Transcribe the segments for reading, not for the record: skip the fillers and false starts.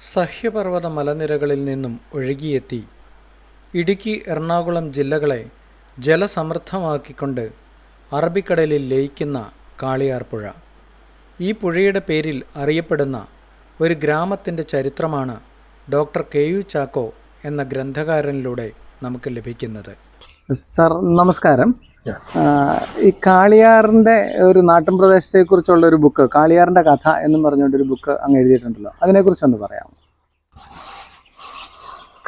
സഹ്യപർവ്വത മലനിരകളിൽ നിന്നും ഒഴുകിയെത്തി ഇടുക്കി, എറണാകുളം ജില്ലകളെ ജലസമൃദ്ധമാക്കിക്കൊണ്ട് അറബിക്കടലിൽ ലയിക്കുന്ന കാളിയാർ പുഴ. ഈ പുഴയുടെ പേരിൽ അറിയപ്പെടുന്ന ഒരു ഗ്രാമത്തിൻ്റെ ചരിത്രമാണ് ഡോക്ടർ കെ.യു. ചാക്കോ എന്ന ഗ്രന്ഥകാരനിലൂടെ നമുക്ക് ലഭിക്കുന്നത്. സർ, നമസ്കാരം. ഈ കാളിയാറിൻ്റെ ഒരു നാട്ടിൻ പ്രദേശത്തെക്കുറിച്ചുള്ള ഒരു ബുക്ക്, കാളിയാറിൻ്റെ കഥ എന്നും പറഞ്ഞുകൊണ്ടൊരു ബുക്ക് അങ്ങ് എഴുതിയിട്ടുണ്ടല്ലോ, അതിനെക്കുറിച്ചൊന്ന് പറയാമോ?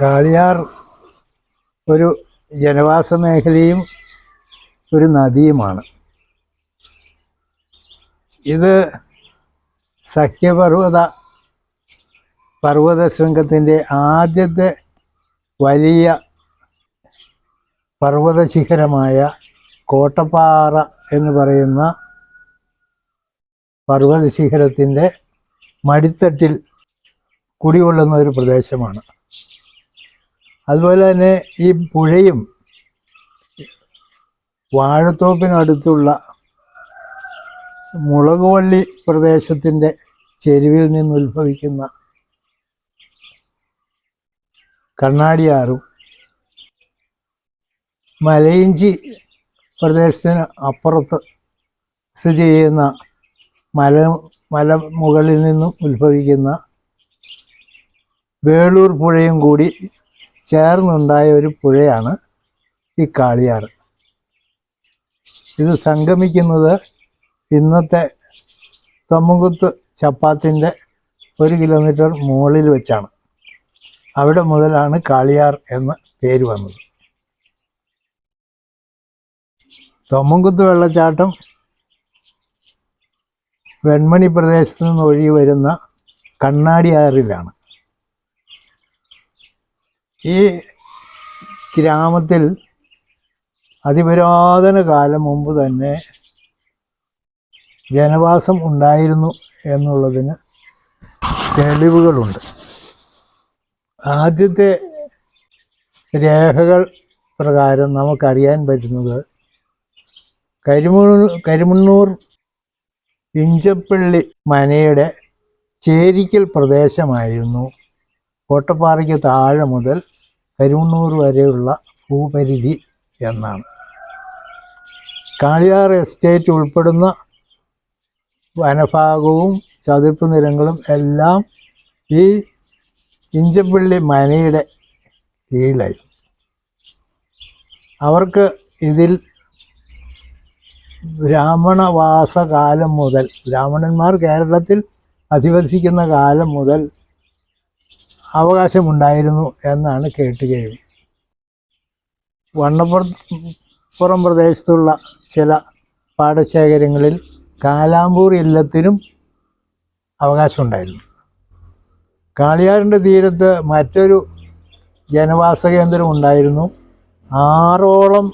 കാളിയാർ ഒരു ജനവാസ മേഖലയും ഒരു നദിയുമാണ്. ഇത് പർവ്വത ശൃംഖത്തിൻ്റെ ആദ്യത്തെ വലിയ പർവ്വതശിഖരമായ കോട്ടപ്പാറ എന്ന് പറയുന്ന പർവ്വതശിഖരത്തിൻ്റെ മടിത്തട്ടിൽ കുടികൊള്ളുന്ന ഒരു പ്രദേശമാണ്. അതുപോലെ തന്നെ ഈ പുഴയും വാഴത്തോപ്പിനടുത്തുള്ള മുളകുവള്ളി പ്രദേശത്തിൻ്റെ ചെരുവിൽ നിന്ന് ഉത്ഭവിക്കുന്ന കണ്ണാടിയാറും മലയിഞ്ചി പ്രദേശത്തിന് അപ്പുറത്ത് സ്ഥിതി ചെയ്യുന്ന മലമുകളിൽ നിന്നും ഉത്ഭവിക്കുന്ന വേളൂർ പുഴയും കൂടി ചേർന്നുണ്ടായ ഒരു പുഴയാണ് ഈ കാളിയാർ. ഇത് സംഗമിക്കുന്നത് ഇന്നത്തെ തൊമ്മൻകുത്ത് ചപ്പാത്തിൻ്റെ 1 കിലോമീറ്റർ മുകളിൽ വെച്ചാണ്. അവിടെ മുതലാണ് കാളിയാർ എന്ന പേര് വന്നത്. തൊമ്മൻകുത്ത് വെള്ളച്ചാട്ടം വെൺമണി പ്രദേശത്ത് നിന്ന് ഒഴുകി വരുന്ന കണ്ണാടിയാറിലാണ്. ഈ ഗ്രാമത്തിൽ അതിപുരാതന കാലം മുമ്പ് തന്നെ ജനവാസം ഉണ്ടായിരുന്നു എന്നുള്ളതിന് തെളിവുകളുണ്ട്. ആദ്യത്തെ രേഖകൾ പ്രകാരം നമുക്കറിയാൻ പറ്റുന്നത് കരിമണ്ണൂർ ഇഞ്ചപ്പള്ളി മനയുടെ ചേരിക്കൽ പ്രദേശമായിരുന്നു കോട്ടപ്പാറയ്ക്ക് താഴെ മുതൽ കരിമണ്ണൂർ വരെയുള്ള ഭൂപരിധി എന്നാണ്. കാളിയാർ എസ്റ്റേറ്റ് ഉൾപ്പെടുന്ന വനഭാഗവും ചതുപ്പ് നിലങ്ങളും എല്ലാം ഈ ഇഞ്ചപ്പള്ളി മനയുടെ കീഴിലായി. അവർക്ക് ഇതിൽ ബ്രാഹ്മണവാസകാലം മുതൽ, ബ്രാഹ്മണന്മാർ കേരളത്തിൽ അധിവസിക്കുന്ന കാലം മുതൽ അവകാശമുണ്ടായിരുന്നു എന്നാണ് കേട്ടുകേൾവി. വണ്ണപ്പുറം പ്രദേശത്തുള്ള ചില പാടശേഖരങ്ങളിൽ കാലാമ്പൂർ ഇല്ലത്തിനും അവകാശമുണ്ടായിരുന്നു. കാളിയാറിൻ്റെ തീരത്ത് മറ്റൊരു ജനവാസ കേന്ദ്രം ഉണ്ടായിരുന്നു. 6ഓളം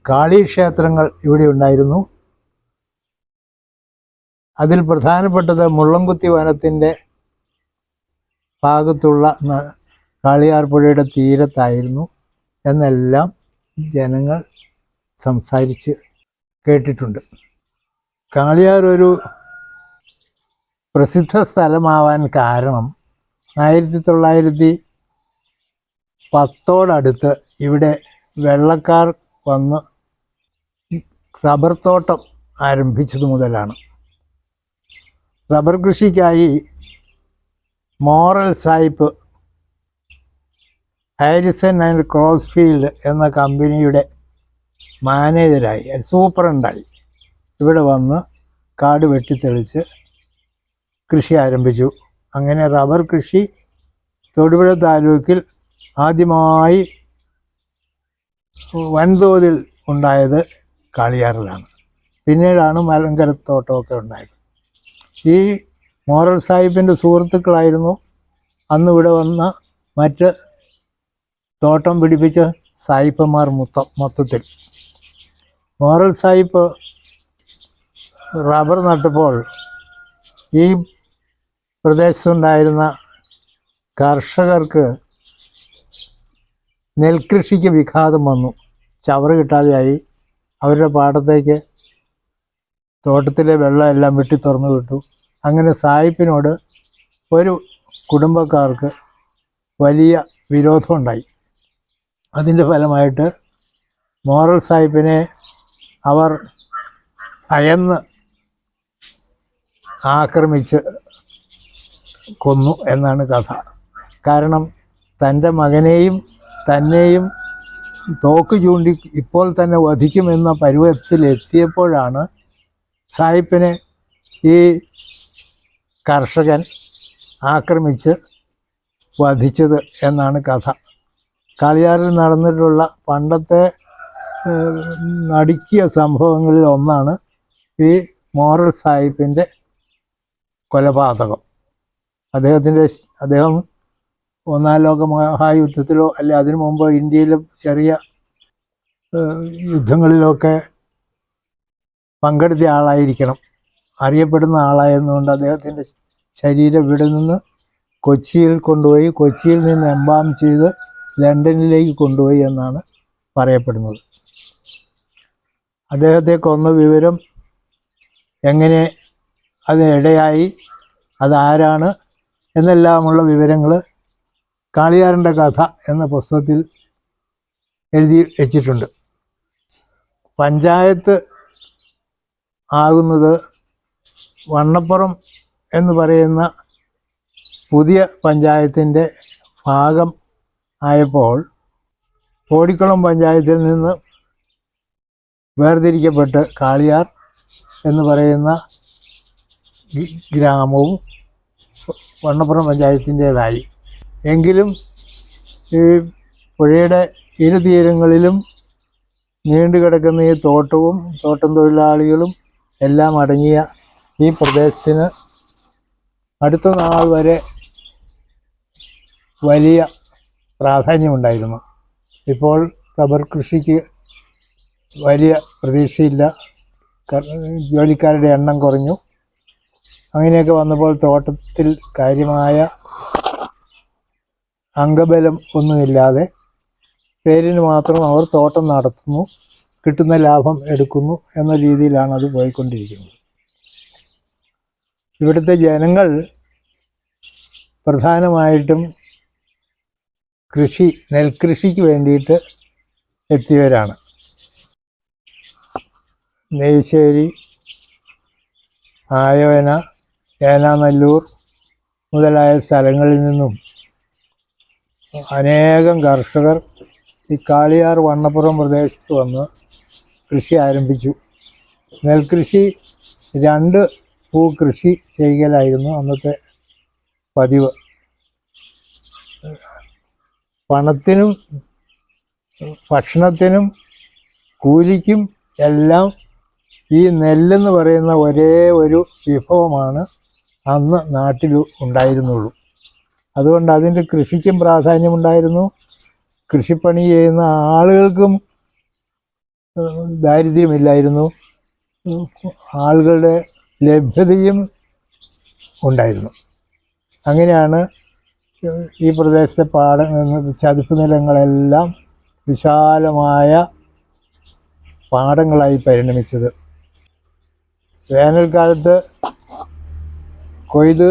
കാളീക്ഷേത്രങ്ങൾ ഇവിടെ ഉണ്ടായിരുന്നു. അതിൽ പ്രധാനപ്പെട്ടത് മുള്ളംകുത്തി വനത്തിൻ്റെ ഭാഗത്തുള്ള കാളിയാർ പുഴയുടെ തീരത്തായിരുന്നു എന്നെല്ലാം ജനങ്ങൾ സംസാരിച്ച് കേട്ടിട്ടുണ്ട്. കാളിയാർ ഒരു പ്രസിദ്ധ സ്ഥലമാവാൻ കാരണം 1910 ഇവിടെ വെള്ളക്കാർ വന്ന് റബ്ബർ തോട്ടം ആരംഭിച്ചത് മുതലാണ്. റബ്ബർ കൃഷിക്കായി മോറൽ സായിപ്പ് ഹാരിസൺ ആൻഡ് ക്രോസ്ഫീൽഡ് എന്ന കമ്പനിയുടെ മാനേജരായി, സൂപ്രണ്ടായി ഇവിടെ വന്ന് കാട് വെട്ടിത്തെളിച്ച് കൃഷി ആരംഭിച്ചു. അങ്ങനെ റബ്ബർ കൃഷി തൊടുപുഴ താലൂക്കിൽ ആദ്യമായി വൻതോതിൽ ഉണ്ടായത് കാളിയാറിലാണ്. പിന്നീടാണ് മലങ്കരത്തോട്ടമൊക്കെ ഉണ്ടായത്. ഈ മോറൽ സാഹിബിൻ്റെ സുഹൃത്തുക്കളായിരുന്നു അന്നിവിടെ വന്ന മറ്റ് തോട്ടം പിടിപ്പിച്ച സായിപ്പന്മാർ മൊത്തത്തിൽ. മോറൽ സാഹിബ് റബ്ബർ നട്ടപ്പോൾ ഈ പ്രദേശത്തുണ്ടായിരുന്ന കർഷകർക്ക് നെൽകൃഷിക്ക് വിഘാതം വന്നു. ചവറ് കിട്ടാതെയായി. അവരുടെ പാടത്തേക്ക് തോട്ടത്തിലെ വെള്ളം എല്ലാം വെട്ടി തുറന്നു വിട്ടു. അങ്ങനെ സായിപ്പിനോട് ഒരു കുടുംബക്കാർക്ക് വലിയ വിരോധമുണ്ടായി. അതിൻ്റെ ഫലമായിട്ട് മോറൽ സാഹിബിനെ അവർ ഭയന്ന് ആക്രമിച്ച് കൊന്നു എന്നാണ് കഥ. കാരണം തൻ്റെ മകനെയും തന്നെയും തോക്ക് ചൂണ്ടി ഇപ്പോൾ തന്നെ വധിക്കുമെന്ന പരുവത്തിലെത്തിയപ്പോഴാണ് സാഹിബിനെ ഈ കർഷകൻ ആക്രമിച്ച് വധിച്ചത് എന്നാണ് കഥ. കാളിയാറിൽ നടന്നിട്ടുള്ള പണ്ടത്തെ നടുക്കിയ സംഭവങ്ങളിൽ ഒന്നാണ് ഈ മോറൽ സാഹിബിൻ്റെ കൊലപാതകം. അദ്ദേഹം ഒന്നാം ലോക മഹായുദ്ധത്തിലോ അല്ലെ അതിനു മുമ്പ് ഇന്ത്യയിലും ചെറിയ യുദ്ധങ്ങളിലൊക്കെ പങ്കെടുത്ത ആളായിരിക്കണം, അറിയപ്പെടുന്ന ആളായതുകൊണ്ട് അദ്ദേഹത്തിൻ്റെ ശരീരം ഇവിടെ നിന്ന് കൊച്ചിയിൽ കൊണ്ടുപോയി, കൊച്ചിയിൽ നിന്ന് എംബാം ചെയ്ത് ലണ്ടനിലേക്ക് കൊണ്ടുപോയി എന്നാണ് പറയപ്പെടുന്നത്. അദ്ദേഹത്തെ കൊന്ന വിവരം എങ്ങനെ അതിനിടയായി, അതാരാണ് എന്നെല്ലാമുള്ള വിവരങ്ങൾ കാളിയാറിൻ്റെ കഥ എന്ന പുസ്തകത്തിൽ എഴുതി വച്ചിട്ടുണ്ട്. പഞ്ചായത്ത് ആകുന്നത് വണ്ണപ്പുറം എന്ന് പറയുന്ന പുതിയ പഞ്ചായത്തിൻ്റെ ഭാഗം ആയപ്പോൾ കോടിക്കുളം പഞ്ചായത്തിൽ നിന്ന് വേർതിരിക്കപ്പെട്ട് കാളിയാർ എന്ന് പറയുന്ന ഗ്രാമവും വണ്ണപ്പുറം പഞ്ചായത്തിൻ്റേതായി. എങ്കിലും ഈ പുഴയുടെ ഇരുതീരങ്ങളിലും നീണ്ടുകിടക്കുന്ന ഈ തോട്ടവും തോട്ടം തൊഴിലാളികളും എല്ലാം അടങ്ങിയ ഈ പ്രദേശത്തിന് അടുത്ത നാൾ വരെ വലിയ പ്രാധാന്യമുണ്ടായിരുന്നു. ഇപ്പോൾ റബ്ബർ കൃഷിക്ക് വലിയ പ്രതീക്ഷയില്ല, ജോലിക്കാരുടെ എണ്ണം കുറഞ്ഞു. അങ്ങനെയൊക്കെ വന്നപ്പോൾ തോട്ടത്തിൽ കാര്യമായ അംഗബലം ഒന്നുമില്ലാതെ പേരിന് മാത്രം അവർ തോട്ടം നടത്തുന്നു, കിട്ടുന്ന ലാഭം എടുക്കുന്നു എന്ന രീതിയിലാണ് അത് പോയിക്കൊണ്ടിരിക്കുന്നത്. ഇവിടുത്തെ ജനങ്ങൾ പ്രധാനമായിട്ടും നെൽകൃഷിക്ക് വേണ്ടിയിട്ട് എത്തിയവരാണ്. നെയ്ശ്ശേരി, ആയോന, ഏനാനല്ലൂർ മുതലായ സ്ഥലങ്ങളിൽ നിന്നും അനേകം കർഷകർ ഈ കാളിയാർ വണ്ണപ്പുറം പ്രദേശത്ത് വന്ന് കൃഷി ആരംഭിച്ചു. നെൽകൃഷി 2 കൃഷി ചെയ്യലായിരുന്നു അന്നത്തെ പതിവ്. പണത്തിനും ഭക്ഷണത്തിനും കൂലിക്കും എല്ലാം ഈ നെല്ലെന്ന് പറയുന്ന ഒരേ ഒരു വിഭവമാണ് അന്ന് നാട്ടിൽ ഉണ്ടായിരുന്നുള്ളൂ. അതുകൊണ്ട് അതിൻ്റെ കൃഷിക്കും പ്രാധാന്യമുണ്ടായിരുന്നു. കൃഷിപ്പണി ചെയ്യുന്ന ആളുകൾക്കും ദാരിദ്ര്യമില്ലായിരുന്നു, ആളുകളുടെ ലഭ്യതയും ഉണ്ടായിരുന്നു. അങ്ങനെയാണ് ഈ പ്രദേശത്തെ ചതുപ്പ് നിലങ്ങളെല്ലാം വിശാലമായ പാടങ്ങളായി പരിണമിച്ചത്. വേനൽക്കാലത്ത് കൊയ്ത്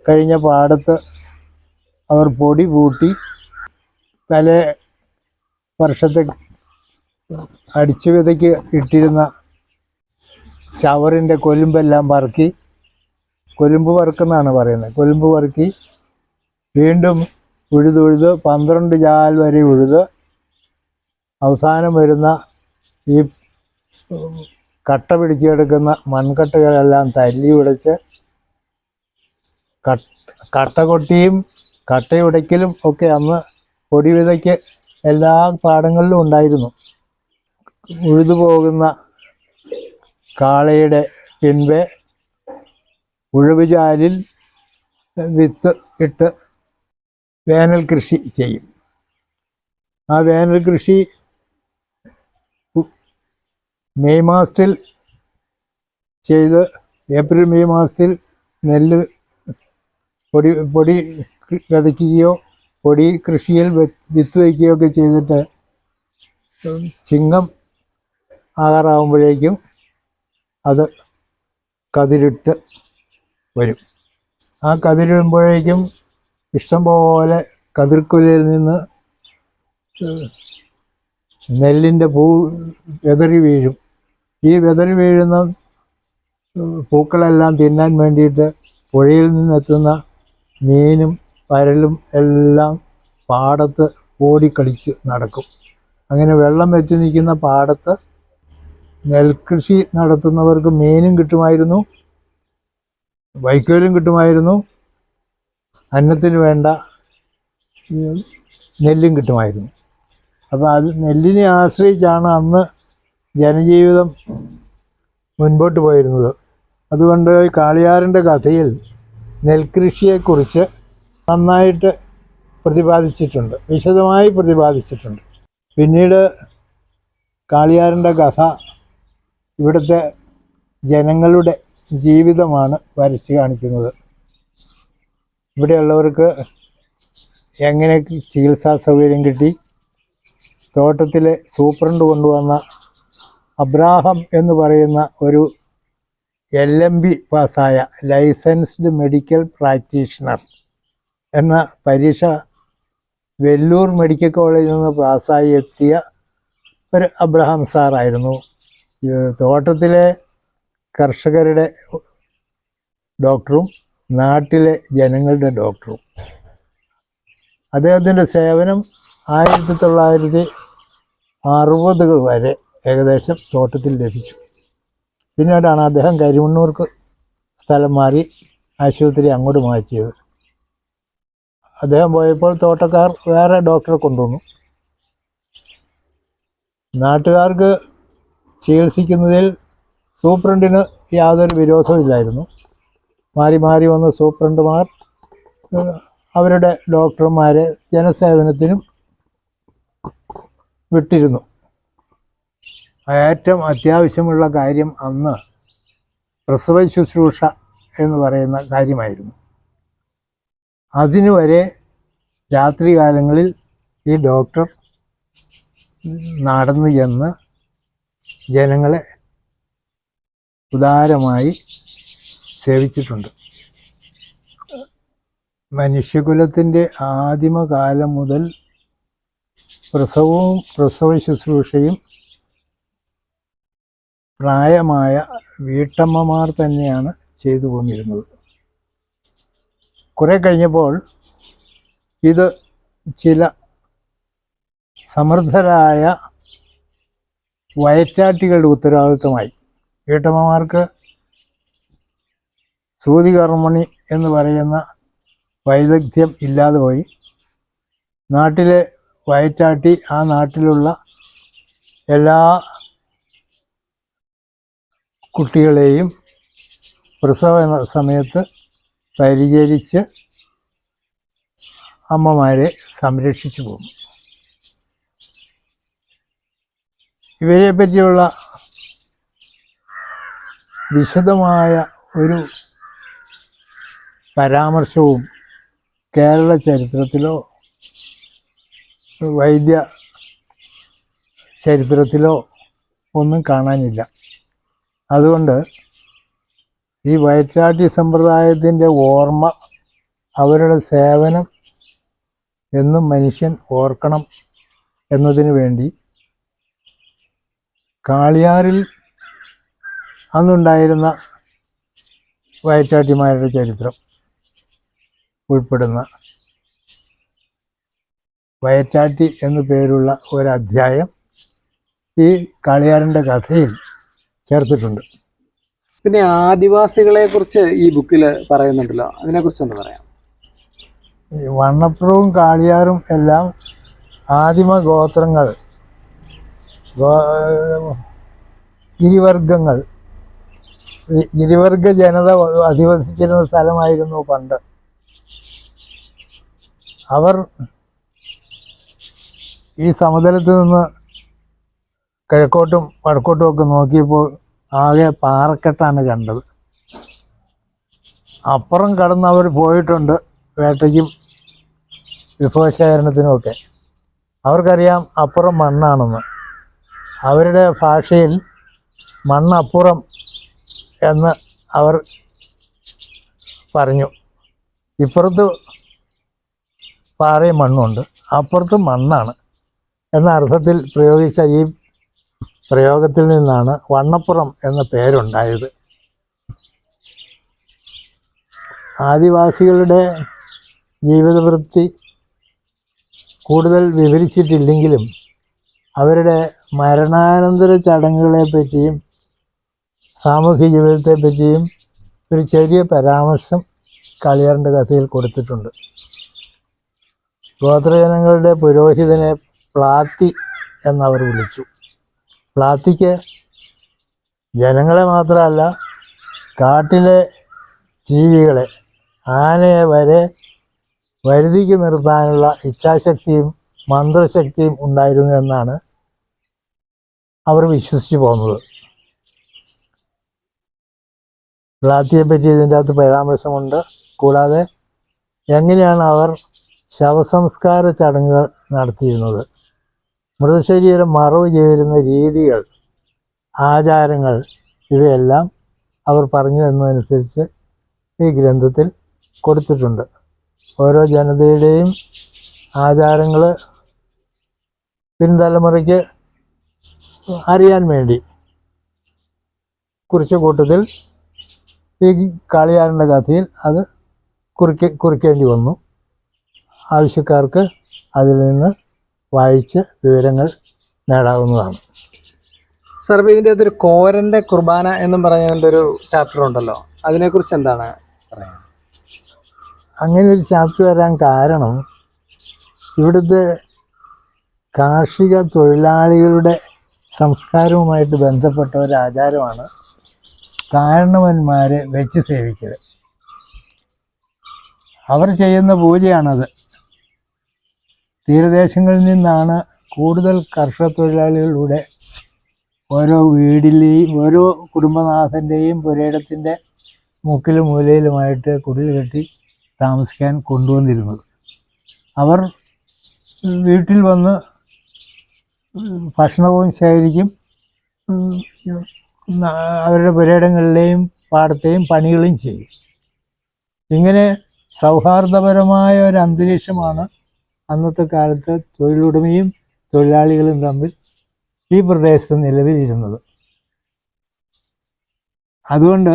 കഴിഞ്ഞ പാടത്ത് അവർ പൊടി കൂട്ടി തലേ വർഷത്തെ അടിച്ചു വിതയ്ക്ക് ഇട്ടിരുന്ന ചവറിൻ്റെ കൊലുമ്പെല്ലാം പറക്കി, കൊലുമ്പ് പറക്കെന്നാണ് പറയുന്നത്, കൊലുമ്പ് പറക്കി വീണ്ടും ഉഴുത് 12 ചാൽ വരെ ഉഴുത് അവസാനം വരുന്ന ഈ കട്ട പിടിച്ചെടുക്കുന്ന മൺകട്ടകളെല്ലാം തല്ലി ഉടച്ച് കട്ടകൊട്ടിയും കട്ടയുടയ്ക്കലും ഒക്കെ അന്ന് പൊടി വിതയ്ക്ക് എല്ലാ പാടങ്ങളിലും ഉണ്ടായിരുന്നു. ഉഴുതു പോകുന്ന കാളയുടെ പിൻപേ ഉഴവുചാലിൽ വിത്ത് ഇട്ട് വേനൽ കൃഷി ചെയ്യും. ആ വേനൽ കൃഷി മെയ് മാസത്തിൽ ചെയ്ത് ഏപ്രിൽ മെയ് മാസത്തിൽ നെല്ല് പൊടി വിതയ്ക്കുകയോ പൊടി കൃഷിയിൽ വിത്ത് വയ്ക്കുകയോ ഒക്കെ ചെയ്തിട്ട് ചിങ്ങം ആകാറാകുമ്പോഴേക്കും അത് കതിരിട്ട് വരും. ആ കതിരിടുമ്പോഴേക്കും ഇഷ്ടംപോലെ കതിർക്കുലയിൽ നിന്ന് നെല്ലിൻ്റെ പൂ വെതറി വീഴും. ഈ വെതറി വീഴുന്ന പൂക്കളെല്ലാം തിന്നാൻ വേണ്ടിയിട്ട് പുഴയിൽ നിന്നെത്തുന്ന മീനും പരലും എല്ലാം പാടത്ത് ഓടിക്കളിച്ച് നടക്കും. അങ്ങനെ വെള്ളം എത്തി നിൽക്കുന്ന പാടത്ത് നെൽകൃഷി നടത്തുന്നവർക്ക് മീനും കിട്ടുമായിരുന്നു, വൈക്കോലും കിട്ടുമായിരുന്നു, അന്നത്തിന് വേണ്ട നെല്ലും കിട്ടുമായിരുന്നു. അപ്പോൾ അത് നെല്ലിനെ ആശ്രയിച്ചാണ് അന്ന് ജനജീവിതം മുൻപോട്ട് പോയിരുന്നത്. അതുകൊണ്ട് കാളിയാറിൻ്റെ കഥയിൽ നെൽകൃഷിയെക്കുറിച്ച് നന്നായിട്ട് പ്രതിപാദിച്ചിട്ടുണ്ട്, വിശദമായി പ്രതിപാദിച്ചിട്ടുണ്ട്. പിന്നീട് കാളിയാറിൻ്റെ കഥ ഇവിടുത്തെ ജനങ്ങളുടെ ജീവിതമാണ് വരച്ച് കാണിക്കുന്നത്. ഇവിടെയുള്ളവർക്ക് എങ്ങനെ ചികിത്സാ സൗകര്യം കിട്ടി, തോട്ടത്തിലെ സൂപ്രണ്ട് കൊണ്ടുവന്ന അബ്രാഹം എന്ന് പറയുന്ന ഒരു LMB പാസ്സായ ലൈസൻസ്ഡ് മെഡിക്കൽ പ്രാക്ടീഷണർ എന്ന പരീക്ഷ വെല്ലൂർ മെഡിക്കൽ കോളേജിൽ നിന്ന് പാസ്സായി എത്തിയ ഒരു അബ്രഹാം സാറായിരുന്നു തോട്ടത്തിലെ കർഷകരുടെ ഡോക്ടറും നാട്ടിലെ ജനങ്ങളുടെ ഡോക്ടറും. അദ്ദേഹത്തിൻ്റെ സേവനം 1960 വരെ ഏകദേശം തോട്ടത്തിൽ ലഭിച്ചു. പിന്നീടാണ് അദ്ദേഹം കരിമണ്ണൂർക്ക് സ്ഥലം മാറി ആശുപത്രി അങ്ങോട്ട് മാറ്റിയത്. അദ്ദേഹം പോയപ്പോൾ തോട്ടക്കാർ വേറെ ഡോക്ടറെ കൊണ്ടുവന്നു. നാട്ടുകാർക്ക് ചികിത്സിക്കുന്നതിൽ സൂപ്രണ്ടിന് യാതൊരു വിരോധവും ഇല്ലായിരുന്നു. മാറി മാറി വന്ന സൂപ്രണ്ടുമാർ അവരുടെ ഡോക്ടർമാരെ ജനസേവനത്തിനും വിട്ടിരുന്നു. ഏറ്റവും അത്യാവശ്യമുള്ള കാര്യം അന്ന് പ്രസവ ശുശ്രൂഷ എന്ന് പറയുന്ന കാര്യമായിരുന്നു. അതിനു വരെ രാത്രികാലങ്ങളിൽ ഈ ഡോക്ടർ നടന്നു ചെന്ന് ജനങ്ങളെ ഉദാരമായി സേവിച്ചിട്ടുണ്ട്. മനുഷ്യകുലത്തിൻ്റെ ആദിമകാലം മുതൽ പ്രസവവും പ്രസവ ശുശ്രൂഷയും പ്രായമായ വീട്ടമ്മമാർ തന്നെയാണ് ചെയ്തു പോന്നിരുന്നത്. കുറെ കഴിഞ്ഞപ്പോൾ ഇത് ചില സമർത്ഥരായ വയറ്റാട്ടികളുടെ ഉത്തരവാദിത്വമായി. വീട്ടമ്മമാർക്ക് സൂതികർമ്മണി എന്ന് പറയുന്ന വൈദഗ്ധ്യം ഇല്ലാതെ പോയി. നാട്ടിലെ വയറ്റാട്ടി ആ നാട്ടിലുള്ള എല്ലാ കുട്ടികളെയും പ്രസവ സമയത്ത് പരിചരിച്ച് അമ്മമാരെ സംരക്ഷിച്ചു പോകും. ഇവരെ പറ്റിയുള്ള വിശദമായ ഒരു പരാമർശവും കേരള ചരിത്രത്തിലോ വൈദ്യ ചരിത്രത്തിലോ ഒന്നും കാണാനില്ല. അതുകൊണ്ട് ഈ വയറ്റാട്ടി സമ്പ്രദായത്തിൻ്റെ ഓർമ്മ, അവരുടെ സേവനം എന്നും മനുഷ്യൻ ഓർക്കണം എന്നതിന് വേണ്ടി കാളിയാറിൽ അന്നുണ്ടായിരുന്ന വയറ്റാട്ടിമാരുടെ ചരിത്രം ഉൾപ്പെടുന്ന വയറ്റാട്ടി എന്നു പേരുള്ള ഒരധ്യായം ഈ കാളിയാറിൻ്റെ കഥയിൽ ചേർത്തിട്ടുണ്ട്. പിന്നെ ആദിവാസികളെ കുറിച്ച് ഈ ബുക്കിൽ പറയുന്നുണ്ടല്ലോ, അതിനെക്കുറിച്ചൊന്ന് പറയാം. ഈ വണ്ണപ്പുറവും കാളിയാറും എല്ലാം ആദിമ ഗോത്രങ്ങൾ, ഗിരിവർഗങ്ങൾ, ഗിരിവർഗ ജനത അധിവസിച്ചിരുന്ന സ്ഥലമായിരുന്നു പണ്ട്. അവർ ഈ സമതലത്തിൽ നിന്ന് കിഴക്കോട്ടും വടക്കോട്ടും ഒക്കെ നോക്കിയപ്പോൾ ആകെ പാറക്കെട്ടാണ് കണ്ടത്. അപ്പുറം കടന്ന് അവർ പോയിട്ടുണ്ട് വേട്ടയ്ക്കും വിഭവശേഖരണത്തിനുമൊക്കെ. അവർക്കറിയാം അപ്പുറം മണ്ണാണെന്ന്. അവരുടെ ഭാഷയിൽ മണ്ണപ്പുറം എന്ന് അവർ പറഞ്ഞു. ഇപ്പുറത്ത് പാറയും മണ്ണുണ്ട്, അപ്പുറത്ത് മണ്ണാണ് എന്ന അർത്ഥത്തിൽ പ്രയോഗിച്ച ഈ പ്രയോഗത്തിൽ നിന്നാണ് വണ്ണപ്പുറം എന്ന പേരുണ്ടായത്. ആദിവാസികളുടെ ജീവിതവൃത്തി കൂടുതൽ വിവരിച്ചിട്ടില്ലെങ്കിലും അവരുടെ മരണാനന്തര ചടങ്ങുകളെ പറ്റിയും സാമൂഹ്യ ജീവിതത്തെ പറ്റിയും ഒരു ചെറിയ പരാമർശം കാളിയാറിൻ്റെ കഥയിൽ കൊടുത്തിട്ടുണ്ട്. ഗോത്രജനങ്ങളുടെ പുരോഹിതനെ പ്ലാത്തി എന്നവർ വിളിച്ചു. പ്ലാത്തിക്ക് ജനങ്ങളെ മാത്രമല്ല, കാട്ടിലെ ജീവികളെ, ആനയെ വരെ വരുതിക്ക് നിർത്താനുള്ള ഇച്ഛാശക്തിയും മന്ത്രശക്തിയും ഉണ്ടായിരുന്നു എന്നാണ് അവർ വിശ്വസിച്ചു പോകുന്നത്. പ്ലാത്തിയെ പറ്റി ഇതിൻ്റെ അകത്ത് പരാമർശമുണ്ട്. കൂടാതെ എങ്ങനെയാണ് അവർ ശവസംസ്കാര ചടങ്ങുകൾ നടത്തിയിരുന്നത്, മൃതശരീരം മറവ് ചെയ്തിരുന്ന രീതികൾ, ആചാരങ്ങൾ, ഇവയെല്ലാം അവർ പറഞ്ഞു തന്നതനുസരിച്ച് ഈ ഗ്രന്ഥത്തിൽ കൊടുത്തിട്ടുണ്ട്. ഓരോ ജനതയുടെയും ആചാരങ്ങൾ പിൻതലമുറയ്ക്ക് അറിയാൻ വേണ്ടി കുറിച്ച കൂട്ടത്തിൽ ഈ കാളിയാറിൻ്റെ കഥയിൽ അത് കുറിക്കേണ്ടി വന്നു. ആവശ്യക്കാർക്ക് അതിൽ നിന്ന് വായിച്ച് വിവരങ്ങൾ നേടാവുന്നതാണ്. സാർ, ഇപ്പോൾ ഇതിൻ്റെ അകത്തൊരു കോരൻ്റെ കുർബാന എന്നും പറഞ്ഞതിൻ്റെ ഒരു ചാപ്റ്റർ ഉണ്ടല്ലോ, അതിനെക്കുറിച്ച് എന്താണ് പറയാൻ? അങ്ങനെ ഒരു ചാപ്റ്റർ വരാൻ കാരണം ഇവിടുത്തെ കാർഷിക തൊഴിലാളികളുടെ സംസ്കാരവുമായിട്ട് ബന്ധപ്പെട്ട ഒരു ആചാരമാണ് കാരണവന്മാരെ വെച്ച് സേവിക്കൽ. അവർ ചെയ്യുന്ന പൂജയാണത്. തീരദേശങ്ങളിൽ നിന്നാണ് കൂടുതൽ കർഷക തൊഴിലാളികളിലൂടെ ഓരോ വീടിലെയും ഓരോ കുടുംബനാഥൻ്റെയും പുരയിടത്തിൻ്റെ മുക്കിലും മൂലയിലുമായിട്ട് കുടിൽ കെട്ടി താമസിക്കാൻ കൊണ്ടുവന്നിരുന്നത്. അവർ വീട്ടിൽ വന്ന് ഭക്ഷണവും ശേഖരിക്കും, അവരുടെ പുരയിടങ്ങളിലെയും പാടത്തെയും പണികളും ചെയ്യും. ഇങ്ങനെ സൗഹാർദ്ദപരമായ ഒരു അന്തരീക്ഷമാണ് അന്നത്തെ കാലത്ത് തൊഴിലുടമയും തൊഴിലാളികളും തമ്മിൽ ഈ പ്രദേശത്ത് നിലവിലിരുന്നത്. അതുകൊണ്ട്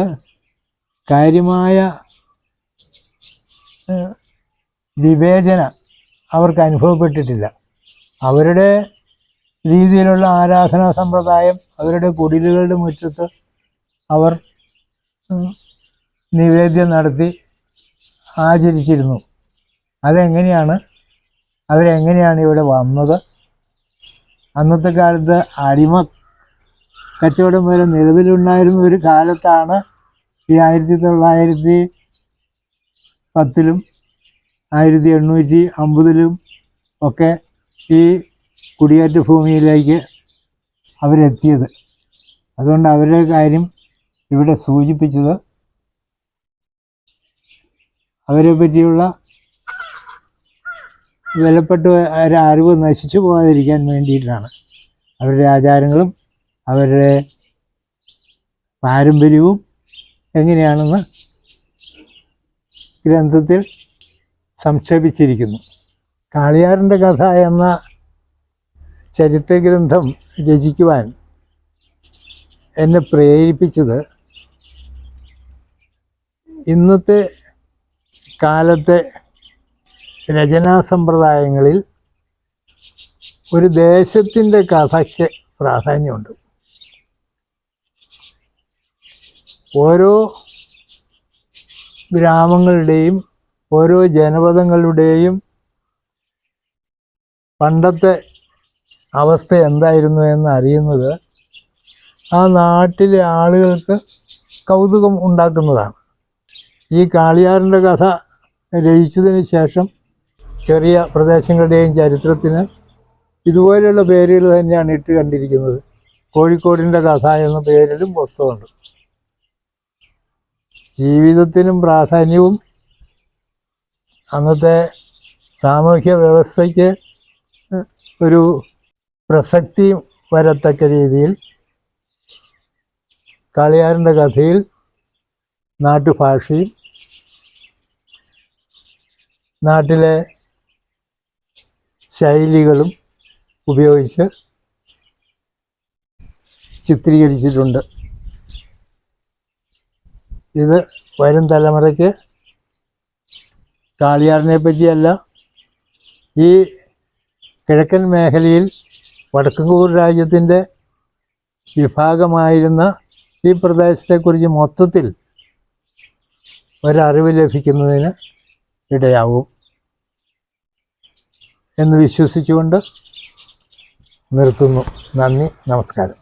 കാര്യമായ വിവേചന അവർക്ക് അനുഭവപ്പെട്ടിട്ടില്ല. അവരുടെ രീതിയിലുള്ള ആരാധനാ സമ്പ്രദായം അവരുടെ കുടിലുകളുടെ മുറ്റത്ത് അവർ നിവേദ്യം നടത്തി ആചരിച്ചിരുന്നു. അതെങ്ങനെയാണ്, അവരെങ്ങനെയാണ് ഇവിടെ വന്നത്? അന്നത്തെ കാലത്ത് അടിമ കച്ചവടം വരെ നിലവിലുണ്ടായിരുന്ന ഒരു കാലത്താണ് ഈ 1910 1850 ഒക്കെ ഈ കുടിയേറ്റ ഭൂമിയിലേക്ക് അവരെത്തിയത്. അതുകൊണ്ട് അവരുടെ കാര്യം ഇവിടെ സൂചിപ്പിച്ചത് അവരെ പറ്റിയുള്ള വിലപ്പെട്ട ഒരു അറിവ് നശിച്ചു പോകാതിരിക്കാൻ വേണ്ടിയിട്ടാണ്. അവരുടെ ആചാരങ്ങളും അവരുടെ പാരമ്പര്യവും എങ്ങനെയാണെന്ന് ഗ്രന്ഥത്തിൽ സംക്ഷേപിച്ചിരിക്കുന്നു. കാളിയാറിൻ്റെ കഥ എന്ന ചരിത്രഗ്രന്ഥം രചിക്കുവാൻ എന്നെ പ്രേരിപ്പിച്ചത് ഇന്നത്തെ കാലത്തെ രചനാ സമ്പ്രദായങ്ങളിൽ ഒരു ദേശത്തിൻ്റെ കഥയ്ക്ക് പ്രാധാന്യമുണ്ട്. ഓരോ ഗ്രാമങ്ങളുടെയും ഓരോ ജനപദങ്ങളുടെയും പണ്ടത്തെ അവസ്ഥ എന്തായിരുന്നു എന്ന് അറിയുന്നത് ആ നാട്ടിലെ ആളുകൾക്ക് കൗതുകം ഉണ്ടാക്കുന്നതാണ്. ഈ കാളിയാറിൻ്റെ കഥ രചിച്ചതിന് ശേഷം ചെറിയ പ്രദേശങ്ങളുടെയും ചരിത്രത്തിന് ഇതുപോലെയുള്ള പേരുകൾ തന്നെയാണ് ഇട്ട് കണ്ടിരിക്കുന്നത്. കോഴിക്കോടിൻ്റെ കഥ എന്ന പേരിലും പുസ്തകമുണ്ട്. ജീവിതത്തിനും പ്രാധാന്യവും അന്നത്തെ സാമൂഹ്യ വ്യവസ്ഥയ്ക്ക് ഒരു പ്രസക്തിയും വരത്തക്ക രീതിയിൽ കാളിയാറിൻ്റെ കഥയിൽ നാട്ടുഭാഷയും നാട്ടിലെ ശൈലികളും ഉപയോഗിച്ച് ചിത്രീകരിച്ചിട്ടുണ്ട്. ഇത് വരും തലമുറയ്ക്ക് കാളിയാറിനെ പറ്റിയല്ല, ഈ കിഴക്കൻ മേഖലയിൽ വടക്കൻകൂർ രാജ്യത്തിൻ്റെ വിഭാഗമായിരുന്ന ഈ പ്രദേശത്തെക്കുറിച്ച് മൊത്തത്തിൽ ഒരറിവ് ലഭിക്കുന്നതിന് ഇടയാവും എന്ന് വിശ്വസിച്ചുകൊണ്ട് നിർത്തുന്നു. നന്ദി, നമസ്കാരം.